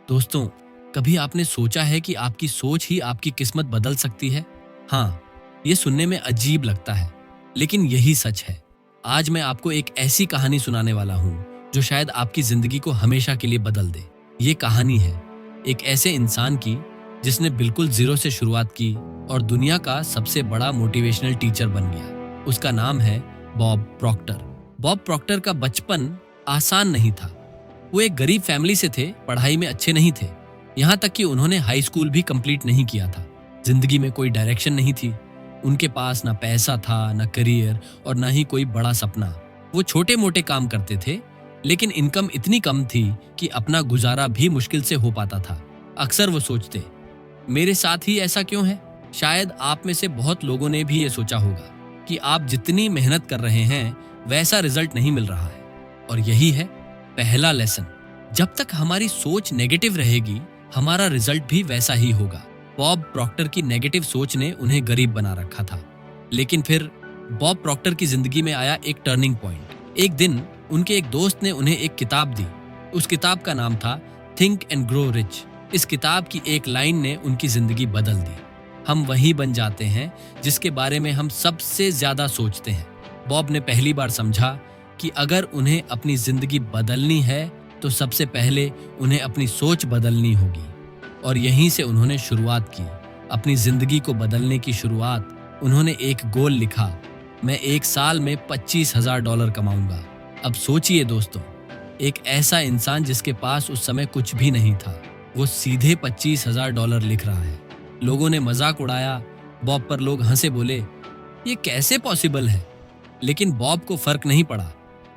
दोस्तों, कभी आपने सोचा है कि आपकी सोच ही आपकी किस्मत बदल सकती है? हाँ, ये सुनने में अजीब लगता है, लेकिन यही सच है। आज मैं आपको एक ऐसी कहानी सुनाने वाला हूँ जो शायद आपकी जिंदगी को हमेशा के लिए बदल दे। ये कहानी है एक ऐसे इंसान की जिसने बिल्कुल जीरो से शुरुआत की और दुनिया का सबसे बड़ा मोटिवेशनल टीचर बन गया। उसका नाम है बॉब प्रॉक्टर। बॉब प्रॉक्टर का बचपन आसान नहीं था। वो एक गरीब फैमिली से थे, पढ़ाई में अच्छे नहीं थे, यहाँ तक कि उन्होंने हाई स्कूल भी कंप्लीट नहीं किया था। जिंदगी में कोई डायरेक्शन नहीं थी। उनके पास ना पैसा था, ना करियर और ना ही कोई बड़ा सपना। वो छोटे मोटे काम करते थे, लेकिन इनकम इतनी कम थी कि अपना गुजारा भी मुश्किल से हो पाता था। अक्सर वो सोचते, मेरे साथ ही ऐसा क्यों है? शायद आप में से बहुत लोगों ने भी ये सोचा होगा कि आप जितनी मेहनत कर रहे हैं वैसा रिजल्ट नहीं मिल रहा है। और यही है पहला लेसन। जब तक हमारी सोच नेगेटिव रहेगी, हमारा रिजल्ट भी वैसा ही होगा। बॉब प्रॉक्टर की नेगेटिव सोच ने उन्हें गरीब बना रखा था। लेकिन फिर बॉब प्रॉक्टर की जिंदगी में आया एक टर्निंग पॉइंट। एक दिन उनके एक दोस्त ने उन्हें एक किताब दी। उस किताब का नाम था थिंक एंड ग्रो रिच। इस किताब की एक लाइन ने उनकी जिंदगी बदल दी। हम वही बन जाते हैं जिसके बारे में हम सबसे ज्यादा सोचते हैं। बॉब ने पहली बार समझा कि अगर उन्हें अपनी जिंदगी बदलनी है तो सबसे पहले उन्हें अपनी सोच बदलनी होगी। और यहीं से उन्होंने शुरुआत की, अपनी जिंदगी को बदलने की शुरुआत। उन्होंने एक गोल लिखा, मैं 1 साल में $25,000 कमाऊंगा। अब सोचिए दोस्तों, एक ऐसा इंसान जिसके पास उस समय कुछ भी नहीं था, वो सीधे $25,000 लिख रहा है। लोगों ने मजाक उड़ाया, बॉब पर लोग हंसे, बोले ये कैसे पॉसिबल है? लेकिन बॉब को फर्क नहीं पड़ा।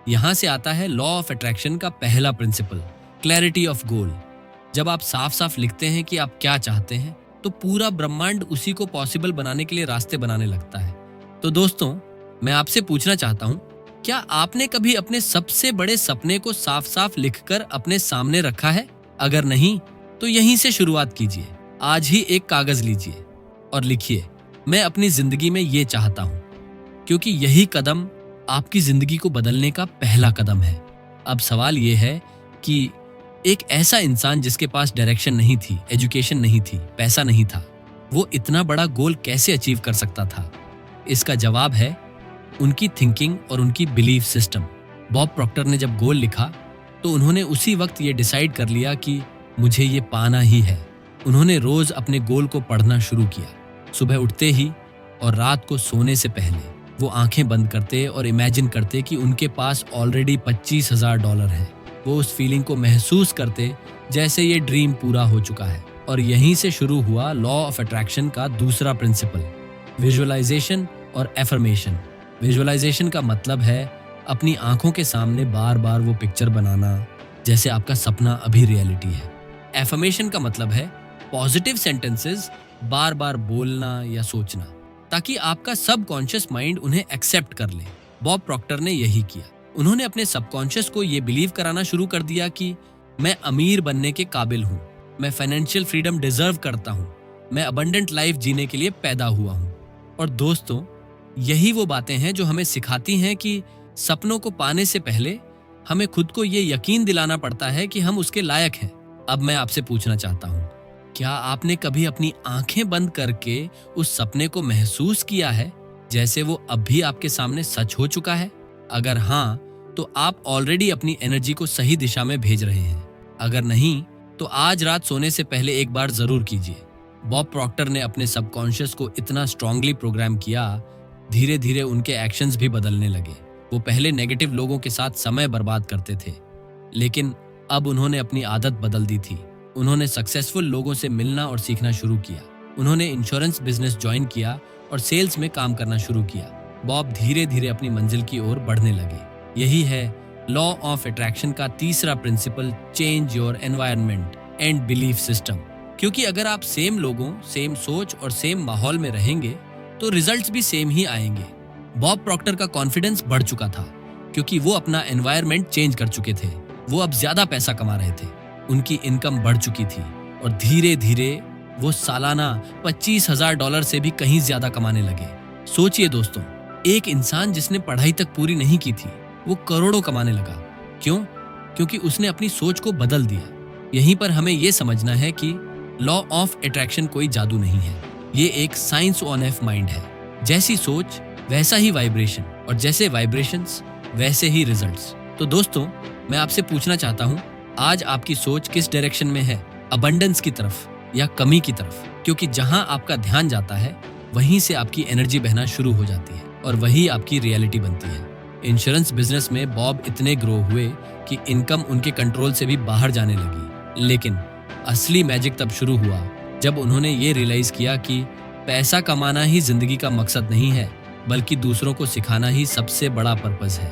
यहां से आता है लॉ ऑफ अट्रैक्शन का पहला प्रिंसिपल, क्लैरिटी ऑफ गोल। जब आप साफ साफ लिखते हैं कि आप क्या चाहते हैं, तो पूरा ब्रह्मांड उसी को पॉसिबल बनाने के लिए रास्ते बनाने लगता है। तो दोस्तों, मैं आपसे पूछना चाहता हूं, क्या आपने कभी अपने सबसे बड़े सपने को साफ साफ लिखकर अपने सामने रखा है? अगर नहीं, तो यहीं से शुरुआत कीजिए। आज ही एक कागज लीजिए और लिखिए, मैं अपनी जिंदगी में ये चाहता हूं, क्योंकि यही कदम आपकी जिंदगी को बदलने का पहला कदम है। अब सवाल यह है कि एक ऐसा इंसान जिसके पास डायरेक्शन नहीं थी, एजुकेशन नहीं थी, पैसा नहीं था, वो इतना बड़ा गोल कैसे अचीव कर सकता था? इसका जवाब है उनकी थिंकिंग और उनकी बिलीफ सिस्टम। बॉब प्रॉक्टर ने जब गोल लिखा तो उन्होंने उसी वक्त ये डिसाइड कर लिया कि मुझे ये पाना ही है। उन्होंने रोज अपने गोल को पढ़ना शुरू किया। सुबह उठते ही और रात को सोने से पहले वो आंखें बंद करते और इमेजिन करते कि उनके पास ऑलरेडी $25,000 है। वो उस फीलिंग को महसूस करते जैसे ये ड्रीम पूरा हो चुका है। और यहीं से शुरू हुआ लॉ ऑफ अट्रैक्शन का दूसरा प्रिंसिपल, विजुअलाइजेशन और एफर्मेशन। विजुअलाइजेशन का मतलब है अपनी आंखों के सामने बार बार वो पिक्चर बनाना जैसे आपका सपना अभी रियलिटी है। एफर्मेशन का मतलब है पॉजिटिव सेंटेंसेस बार बार बोलना या सोचना, ताकि आपका सबकॉन्शियस माइंड उन्हें एक्सेप्ट कर ले। बॉब प्रॉक्टर ने यही किया। उन्होंने अपने सबकॉन्शियस को ये बिलीव कराना शुरू कर दिया कि मैं अमीर बनने के काबिल हूँ, मैं फाइनेंशियल फ्रीडम डिजर्व करता हूँ, मैं अबंडेंट लाइफ जीने के लिए पैदा हुआ हूँ। और दोस्तों, यही वो बातें हैं जो हमें सिखाती हैं कि सपनों को पाने से पहले हमें खुद को ये यकीन दिलाना पड़ता है कि हम उसके लायक हैं। अब मैं आपसे पूछना चाहता हूँ, क्या आपने कभी अपनी आंखें बंद करके उस सपने को महसूस किया है जैसे वो अब भी आपके सामने सच हो चुका है? अगर हाँ, तो आप ऑलरेडी अपनी एनर्जी को सही दिशा में भेज रहे हैं। अगर नहीं, तो आज रात सोने से पहले एक बार जरूर कीजिए। बॉब प्रॉक्टर ने अपने सबकॉन्शियस को इतना स्ट्रांगली प्रोग्राम किया, धीरे धीरे उनके एक्शंस भी बदलने लगे। वो पहले नेगेटिव लोगों के साथ समय बर्बाद करते थे, लेकिन अब उन्होंने अपनी आदत बदल दी थी। उन्होंने सक्सेसफुल लोगों से मिलना और सीखना शुरू किया। उन्होंने इंश्योरेंस बिजनेस ज्वाइन किया और सेल्स में काम करना शुरू किया। बॉब धीरे धीरे अपनी मंजिल की ओर बढ़ने लगे। यही है लॉ ऑफ अट्रैक्शन का तीसरा principle, change your environment and belief system. क्योंकि अगर आप सेम लोगों, सेम सोच और सेम माहौल में रहेंगे तो रिजल्ट्स भी सेम ही आएंगे। बॉब प्रॉक्टर का कॉन्फिडेंस बढ़ चुका था क्योंकि वो अपना एनवायरनमेंट चेंज कर चुके थे। वो अब ज्यादा पैसा कमा रहे थे, उनकी इनकम बढ़ चुकी थी और धीरे धीरे वो सालाना $25,000 से भी कहीं ज्यादा कमाने लगे। सोचिए दोस्तों, एक इंसान जिसने पढ़ाई तक पूरी नहीं की थी, वो करोड़ों कमाने लगा। क्यों? क्योंकि उसने अपनी सोच को बदल दिया। यहीं पर हमें यह समझना है कि लॉ ऑफ अट्रैक्शन कोई जादू नहीं है, ये एक साइंस ऑन एफ माइंड है। जैसी सोच वैसा ही वाइब्रेशन, और जैसे वाइब्रेशंस वैसे ही रिजल्ट्स। तो दोस्तों, मैं आपसे पूछना चाहता हूँ, आज आपकी सोच किस डायरेक्शन में है, अबंडेंस की तरफ या कमी की तरफ? क्योंकि जहां आपका ध्यान जाता है वहीं से आपकी एनर्जी बहना शुरू हो जाती है और वही आपकी रियलिटी बनती है। इंश्योरेंस बिजनेस में बॉब इतने ग्रो हुए कि इनकम उनके कंट्रोल से भी बाहर जाने लगी, लेकिन असली मैजिक तब शुरू हुआ जब उन्होंने ये रियलाइज किया कि पैसा कमाना ही जिंदगी का मकसद नहीं है, बल्कि दूसरों को सिखाना ही सबसे बड़ा पर्पस है।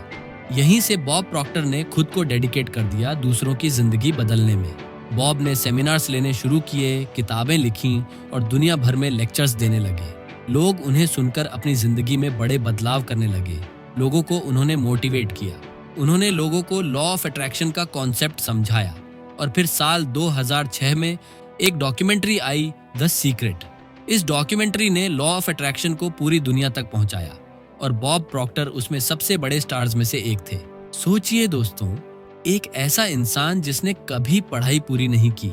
यहीं से बॉब प्रॉक्टर ने खुद को डेडिकेट कर दिया दूसरों की जिंदगी बदलने में। बॉब ने सेमिनार्स लेने शुरू किए, किताबें लिखीं और दुनिया भर में लेक्चर्स देने लगे। लोग उन्हें सुनकर अपनी जिंदगी में बड़े बदलाव करने लगे। लोगों को उन्होंने मोटिवेट किया। उन्होंने लोगों को लॉ ऑफ अट्रैक्शन का कॉन्सेप्ट समझाया। और फिर साल 2006 में एक डॉक्यूमेंट्री आई, द सीक्रेट। इस डॉक्यूमेंट्री ने लॉ ऑफ अट्रैक्शन को पूरी दुनिया तक पहुंचाया और बॉब प्रॉक्टर उसमें सबसे बड़े स्टार्स में से एक थे। सोचिए दोस्तों, एक ऐसा इंसान जिसने कभी पढ़ाई पूरी नहीं की,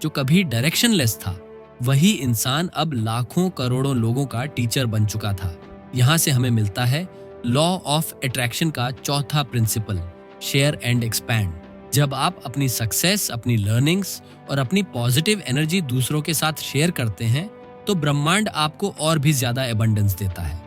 जो कभी डायरेक्शनलेस था, वही इंसान अब लाखों करोड़ों लोगों का टीचर बन चुका था। यहाँ से हमें मिलता है लॉ ऑफ अट्रैक्शन का चौथा प्रिंसिपल, शेयर एंड एक्सपैंड। जब आप अपनी सक्सेस, अपनी लर्निंग्स और अपनी पॉजिटिव एनर्जी दूसरों के साथ शेयर करते हैं तो ब्रह्मांड आपको और भी ज्यादा एबंडेंस देता है।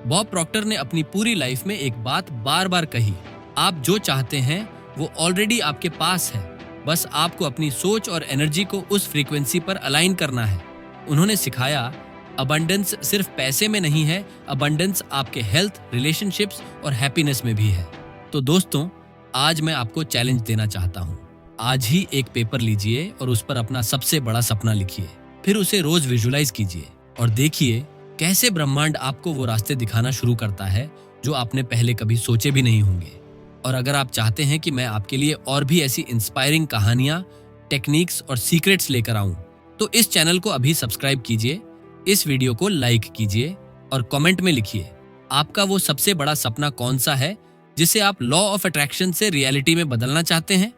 बॉब प्रॉक्टर ने अपनी पूरी लाइफ में एक बात बार बार कही, आप जो चाहते हैं वो ऑलरेडी आपके पास है, बस आपको अपनी सोच और एनर्जी को उस फ्रीक्वेंसी पर अलाइन करना है। उन्होंने सिखाया, अबंडेंस सिर्फ पैसे में नहीं है, अबंडेंस आपके हेल्थ, रिलेशनशिप्स और हैप्पीनेस में भी है। तो दोस्तों, आज मैं आपको चैलेंज देना चाहता हूँ। आज ही एक पेपर लीजिए और उस पर अपना सबसे बड़ा सपना लिखिए, फिर उसे रोज विजुलाइज कीजिए और देखिए कैसे ब्रह्मांड आपको वो रास्ते दिखाना शुरू करता है जो आपने पहले कभी सोचे भी नहीं होंगे। और अगर आप चाहते हैं कि मैं आपके लिए और भी ऐसी इंस्पायरिंग कहानियां, टेक्निक्स और सीक्रेट्स लेकर आऊं, तो इस चैनल को अभी सब्सक्राइब कीजिए, इस वीडियो को लाइक कीजिए और कमेंट में लिखिए आपका वो सबसे बड़ा सपना कौन सा है जिसे आप लॉ ऑफ अट्रैक्शन से रियलिटी में बदलना चाहते हैं।